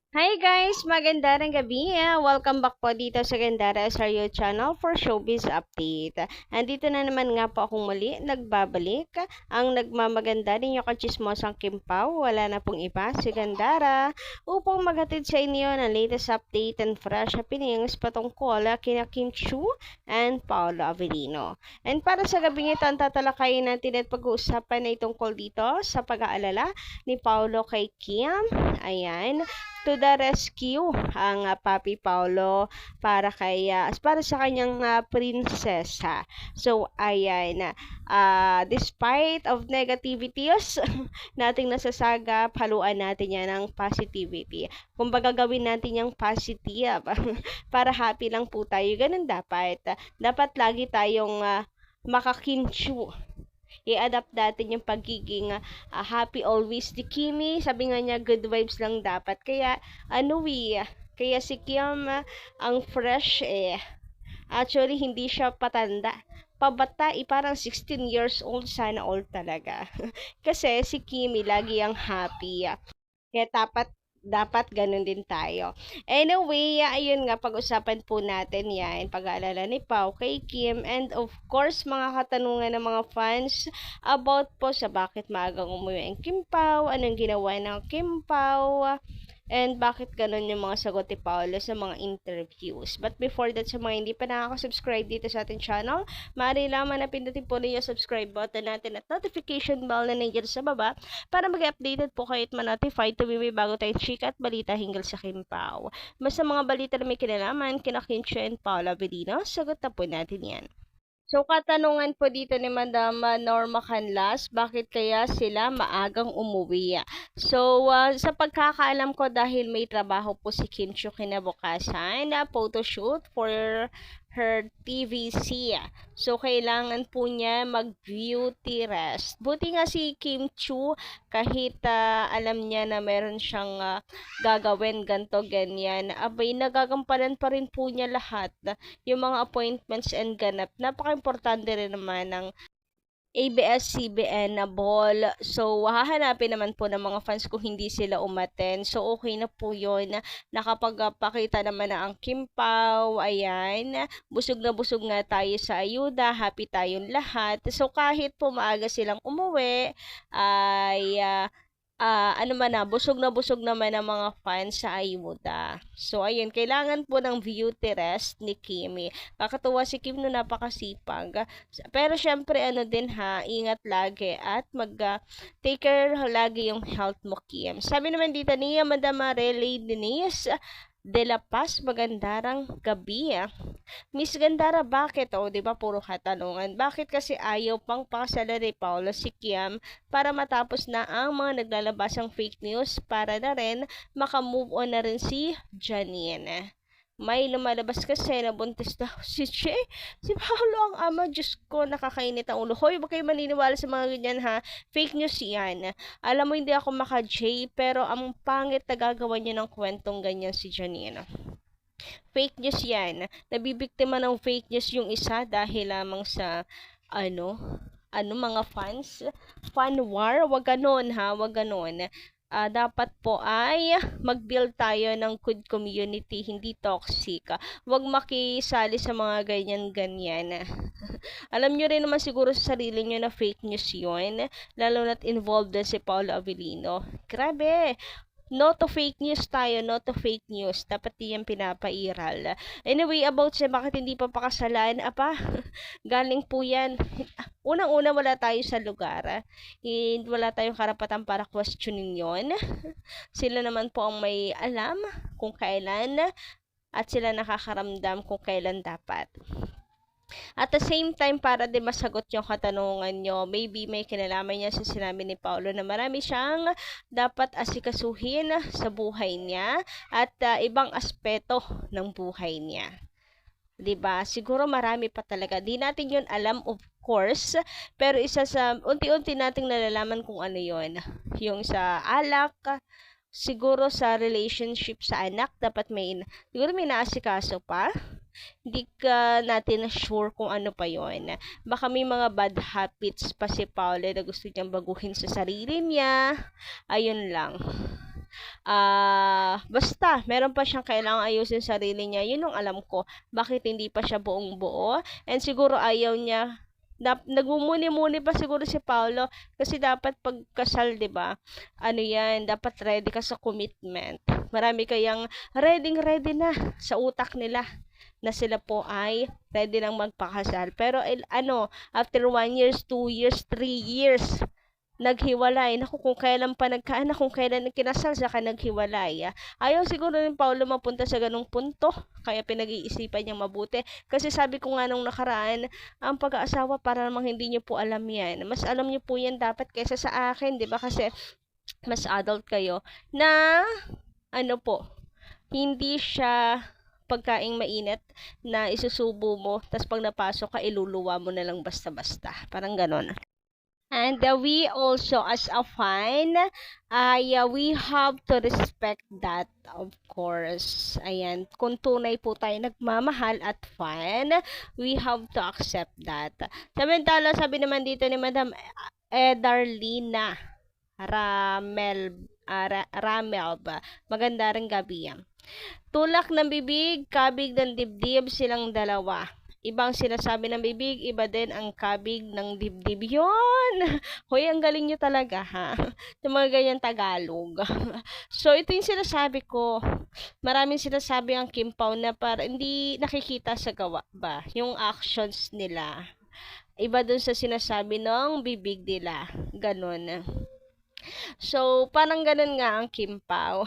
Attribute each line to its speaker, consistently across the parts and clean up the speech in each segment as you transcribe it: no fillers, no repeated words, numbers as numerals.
Speaker 1: Hi guys! Magandang gabi! Welcome back po dito sa Gandara SRU channel for Showbiz Update. Andito na naman nga po akong muli, nagbabalik. Ang nagmamaganda din yung kachismosang Kim Pao, wala na pong iba, si Gandara, upang maghatid sa inyo ng latest update and fresh happenings patungkol kina Kim Chu and Paolo Avellino. And para sa gabing ito, ang tatalakayin natin at pag-uusapan ay tungkol dito sa pag-aalala ni Paolo kay Kim. Ayan, to the rescue ang Papi Paulo para sa kanyang prinsesa. So ayan, despite of negativities nating nasasagap, haluan natin yan ng positivity. Kumbaga gawin natin yung positive para happy lang po tayo. Ganun dapat. Dapat lagi tayong makakinchu, i-adapt natin yung pagiging happy always. Di Kimi, sabi nga niya, good vibes lang dapat. Kaya, kaya si Kim, ang fresh Actually, hindi siya patanda. Pabata, parang 16 years old, sana all talaga. Kasi si Kimi, lagi ang happy. Kaya dapat ganun din tayo. Anyway, ayun nga, pag-usapan po natin yan, pag-aalala ni Pao kay Kim, and of course, mga katanungan ng mga fans about po sa bakit maagang umuwi ang Kim Pao, anong ginawa ng Kim Pao, and bakit ganun yung mga sagot ni Paolo sa mga interviews. But before that, sa mga hindi pa nakaka-subscribe dito sa ating channel, maaari lamang na pindutin po ninyo subscribe button natin at notification bell na nandiyan sa baba para mag-updated po kayo at ma-notify tuwing may bago tayong chika at balita hinggil sa Kim Pao. Basta mga balita na may kinalaman, kina Kim Chiu and Paolo Avellino, sagot na po natin yan. So, katanungan po dito ni Madam Norma Canlas, bakit kaya sila maagang umuwi? So, sa pagkakaalam ko, dahil may trabaho po si Kim Chiu kinabukasan, photoshoot for her TVC. So, kailangan po niya mag-beauty rest. Buti nga si Kim Chiu, kahit alam niya na meron siyang gagawin, ganto, ganyan, abay, nagagampanan pa rin po niya lahat yung mga appointments and ganap. Napaka-importante rin naman ng ABS-CBN na ball. So, hahanapin naman po ng mga fans kung hindi sila umaten. So, okay na po yun. Nakapagpakita naman na ang Kim Pao. Ayan. Busog na nga tayo sa ayuda. Happy tayong lahat. So, kahit po maaga silang umuwi, ay ano man busog naman ang mga fans sa ayuda. So, ayun, kailangan po ng beauty rest ni Kimi. Kakatuwa si Kim no, napakasipag. Pero syempre, ano din ha, ingat lagi at take care lagi yung health mo, Kim. Sabi naman dito niya, Madam Relay Denise de la Paz, magandarang gabi. Miss Gandara, bakit? O, di ba, puro katanungan. Bakit kasi ayaw pang pakasalan ni Paolo si Kiam para matapos na ang mga naglalabasang fake news para na rin makamove on na rin si Janine? May lumalabas kasi na buntis daw si Che. Si Paolo ang ama. Diyos ko, nakakainit ang ulo. Hoy, huwag kayo maniniwala sa mga ganyan ha. Fake news yan. Alam mo, hindi ako maka-J, pero ang pangit na gagawa niya ng kwentong ganyan si Janine. Fake news yan. Nabibiktima ng fake news yung isa dahil lamang sa mga fans. Fan war. Wag ganon ha. Wag ganon. Dapat po ay mag-build tayo ng good community, hindi toxic. Huwag makisali sa mga ganyan-ganyan. Alam nyo rin naman siguro sa sarili nyo na fake news yun, lalo na't involved din si Paolo Avellino. Grabe! No to fake news tayo, no to fake news. Dapat yan pinapairal. Anyway, about siya, bakit hindi pa pakasalan? Galing po yan. Unang-una, wala tayo sa lugar. Wala tayong karapatan para questionin yon. Sila naman po ang may alam kung kailan at sila nakakaramdam kung kailan dapat. At the same time, para din masagot yung katanungan nyo, maybe may kinalaman niya sa sinabi ni Paolo na marami siyang dapat asikasuhin sa buhay niya at ibang aspeto ng buhay niya. 'Di ba? Siguro marami pa talaga. Di natin 'yun alam, of course, pero isa sa unti-unti nating nalalaman kung ano 'yon. Yung sa alak, siguro sa relationship sa anak, siguro may naasikaso pa. Hindi ka natin sure kung ano pa yon. Baka may mga bad habits pa si Paolo na gusto niyang baguhin sa sarili niya. Ayun lang. Basta, meron pa siyang kailangang ayusin sarili niya. Yun ang alam ko. Bakit hindi pa siya buong buo? And siguro ayaw niya. Nagmumuni-muni pa siguro si Paolo kasi dapat pagkasal, 'di ba? Ano 'yan, dapat ready ka sa commitment. Marami kayang ready na sa utak nila na sila po ay ready nang magpakasal. Pero after 1 years, 2 years, 3 years, naghiwalay. Naku, kung kailan pa nagkaanak, kung kailan kinasal, saka naghiwalay. Ayaw siguro ni Paulo mapunta sa ganung punto, kaya pinag-iisipan niyang mabuti. Kasi sabi ko nga nung nakaraan, ang pag-aasawa para namang hindi niyo po alam yan. Mas alam niyo po yan dapat kaysa sa akin, di ba? Kasi mas adult kayo na, hindi siya pagkaing mainit na isusubo mo, tas pag napasok ka, iluluwa mo na lang basta-basta. Parang ganon. And we also, as a fan, we have to respect that, of course. Ayan, kung tunay po tayo nagmamahal at fan, we have to accept that. Samantala, sabi naman dito ni Madam Darlina Ramelb, maganda rin gabi yan. Tulak ng bibig, kabig ng dibdib silang dalawa. Ibang sinasabi ng bibig, iba din ang kabig ng dibdib. Yun! Hoy, ang galing nyo talaga, ha? Yung mga ganyan Tagalog. So, ito yung sinasabi ko. Maraming sinasabi ang Kim Pao na para hindi nakikita sa gawa ba? Yung actions nila. Iba dun sa sinasabi ng bibig nila. Ganon. So, parang ganun nga ang Kim Pao.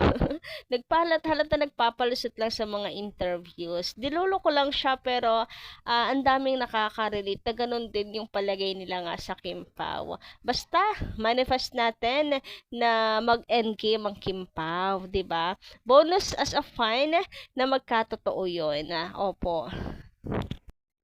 Speaker 1: Halata nagpapalusot lang sa mga interviews. Dilulo ko lang siya pero ang daming nakaka-relate na ganun din yung palagay nila nga sa Kim Pao. Basta, manifest natin na mag-endgame ang Kim Pao, 'di ba? Bonus as a fan na magkatotoo yun. Opo.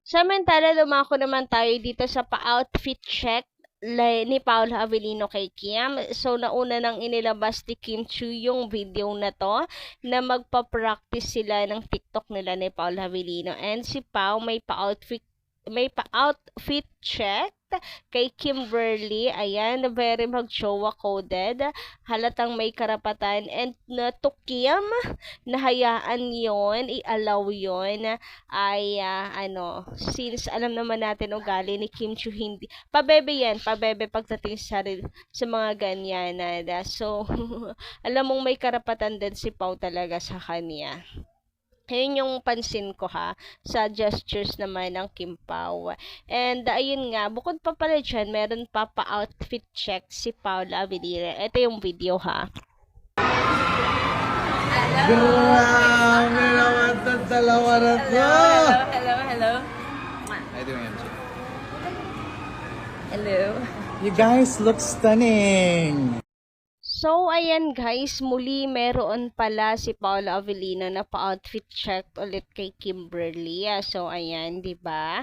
Speaker 1: Samantala, lumako naman tayo dito sa pa-outfit check ni Paolo Avellino kay Kim. So, nauna nang inilabas ni Kim Chu yung video na to na magpa-practice sila ng TikTok nila ni Paolo Avellino. And si Pao may pa-outfit check kay Kimberly. Ayan, very mag-jowa coded. Halatang may karapatan. And to Kim, nahayaan yon, i-allow yon ay since alam naman natin ugali ni Kim Chu, hindi pabebe yan, pabebe pagdating sa mga ganyan. So, alam mong may karapatan din si Pao talaga sa kanya. Ayun yung pansin ko sa gestures naman ng Kim Pao. And ayun nga, bukod pa pala dyan, meron pa pa-outfit check si Paula Avellino. Ito yung video
Speaker 2: Grabe naman itong dalawa na to!
Speaker 3: Hello.
Speaker 2: How you doing, MJ?
Speaker 3: Hello.
Speaker 2: You guys look stunning!
Speaker 1: So, ayan guys, muli meron pala si Paula Avellino na pa-outfit check ulit kay Kimberly. So, ayan, di ba?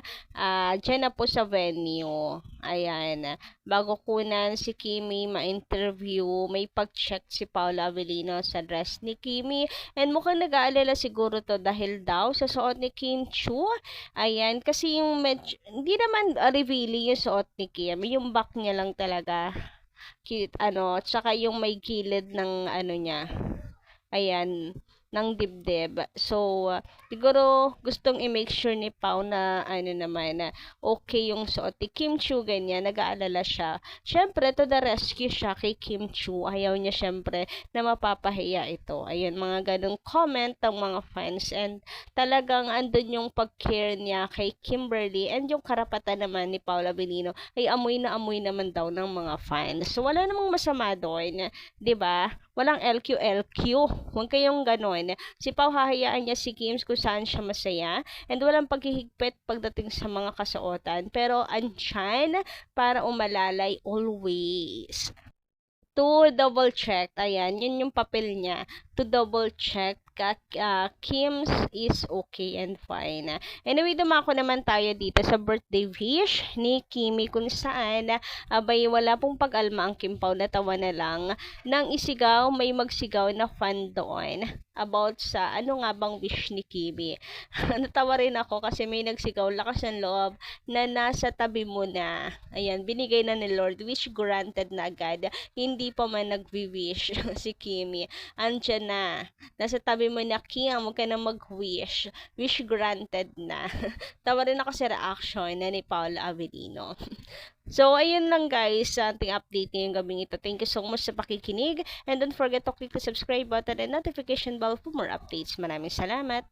Speaker 1: Diyan na po sa venue. Ayan, bago kunan si Kimi ma-interview, may pag-check si Paula Avellino sa dress ni Kimi. And mukhang nag-aalala siguro to dahil daw sa suot ni Kim Chu. Ayan, kasi yung hindi naman revealing yung suot ni Kim. Yung back niya lang talaga. Tsaka yung may gilid ng niya. Ayan, ng dibdib. So, siguro gustong i-make sure ni Pao na naman okay yung suot ni Kim Chu, ganyan, nag-aalala siya. Syempre, to the rescue siya kay Kim Chu. Ayaw niya syempre na mapapahiya ito. Ayun, mga ganong comment ng mga fans. And talagang andun yung pag-care niya kay Kimberly and yung karapatan naman ni Paula Avellino ay amoy na amoy naman daw ng mga fans. So, wala namang masama doon, 'di ba? Walang LQ. Huwag kayong ganon. Si Pao hahayaan niya si Kim kung saan siya masaya. And walang paghihigpit pagdating sa mga kasuotan. Pero andyan para umalalay always. To double check, ayan, yun yung papel niya. to double check Kim's is okay and fine. Anyway, dumako naman tayo dito sa birthday wish ni Kimi kung saan abay wala pong pag-alma ang Kim Pao, natawa na lang nang isigaw, may magsigaw na fan doon about sa ano nga bang wish ni Kimi. Natawa rin ako kasi may nagsigaw, lakas ng loob na nasa tabi mo na. Ayan, binigay na ni Lord, wish granted na agad. Hindi pa man nagwi-wish si Kimi. Andiyan na. Nasa tabi mo na, Kim, huwag ka na mag-wish. Wish granted na. Tawa rin ako sa reaction na ni Paula Avellino. So, ayun lang guys, sa ating update ngayong gabing ito. Thank you so much sa pakikinig. And don't forget to click the subscribe button and notification bell for more updates. Maraming salamat.